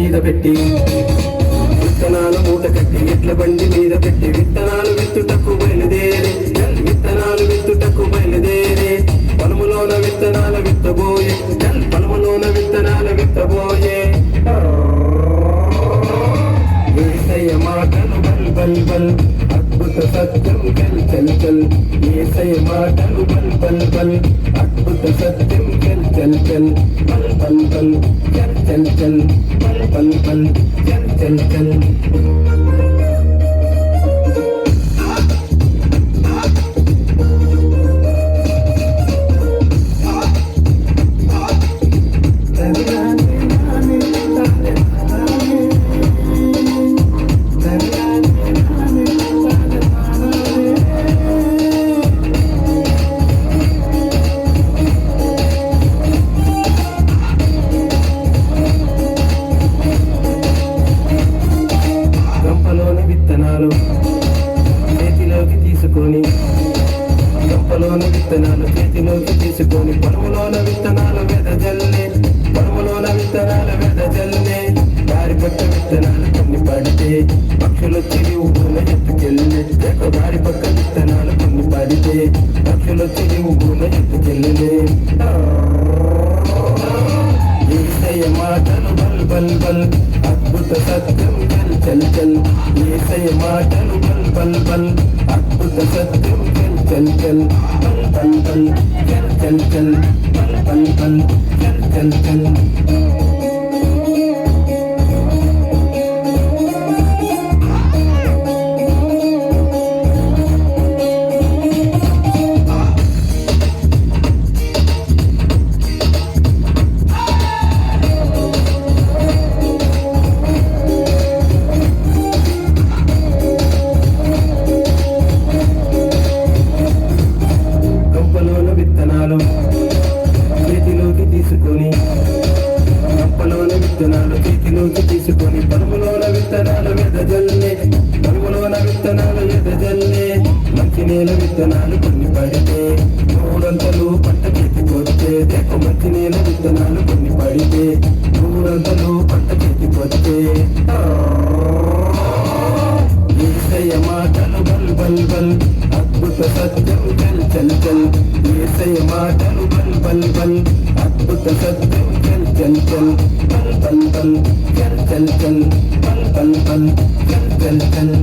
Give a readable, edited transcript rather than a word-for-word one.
మీద పెట్టి విత్తనాలు మూట కట్టి ఎడ్ల బండి మీద పెట్టి విత్తనాలు విత్తుటకు బయలుదేరే విత్తనాలు విత్తుటకు బయలుదేరే పొలములోన విత్తనాలు విత్తబోయే పొలములోన విత్తనాలు విత్తబోయే యేసయ్య మాటలు బల్ బల్ బల్ అద్భుత సత్యం చల్ చల్ చల్ యేసయ్య మాటలు బల్ బల్ బల్ అద్భుత సత్యం చల్ చల్ చల్ బల్ బల్ బల్ చల్ చల్ చల్ బల్ బల్ బల్ చల్ చల్ చల్ చేతిలోకి తీసుకొని గంపలోని విత్తనాలు చేతిలోకి తీసుకొని పొలములోన విత్తనాలు వెదజల్లే పొలములోన విత్తనాలు వెదజల్లే దారి పక్క విత్తనాలు కొన్ని పడితే పక్షులొచ్చి ఊగున ఎత్తుకెళ్ళే దారి పక్క విత్తనాలు కొన్ని పడితే పక్షులొచ్చి ఊగున ఎత్తుకెళ్ళలే యేసయ్య మాటలు బల్ బల్ బల్ అద్భుత సత్యం చల్ చల్ చల్ యేసయ్య మాటలు బల్ బల్ బల్ అద్భుత సత్యం చల్ చల్ చల్ బల్ బల్ బల్ చల్ చల్ చల్ బల్ బల్ బల్ చల్ చల్ చల్ చేతిలోకి తీసుకొని గంపలోన విత్తనాలు చేతిలోకి తీసుకొని పొలములోన విత్తనాలు వెదజల్లే పొలములోన విత్తనాలు వెదజల్లే మంచి నేల విత్తనాలు కొన్ని పడితే మూడంతలు పంట చేతికొస్తే మంచి నేల విత్తనాలు కొన్ని పడితే మూడంతలు పంట చేతికొస్తే యేసయ్య మాటలు బల్ బల్ బల్ అద్భుత సత్యం చల్ చల్ చల్ యేసయ్య మాటలు బల్ బల్ బల్ అద్భుత సత్యం చల్ చల్ చల్ బల్ బల్ బల్ చల్ చల్ చల్ బల్ బల్ బల్ చల్ చల్ చల్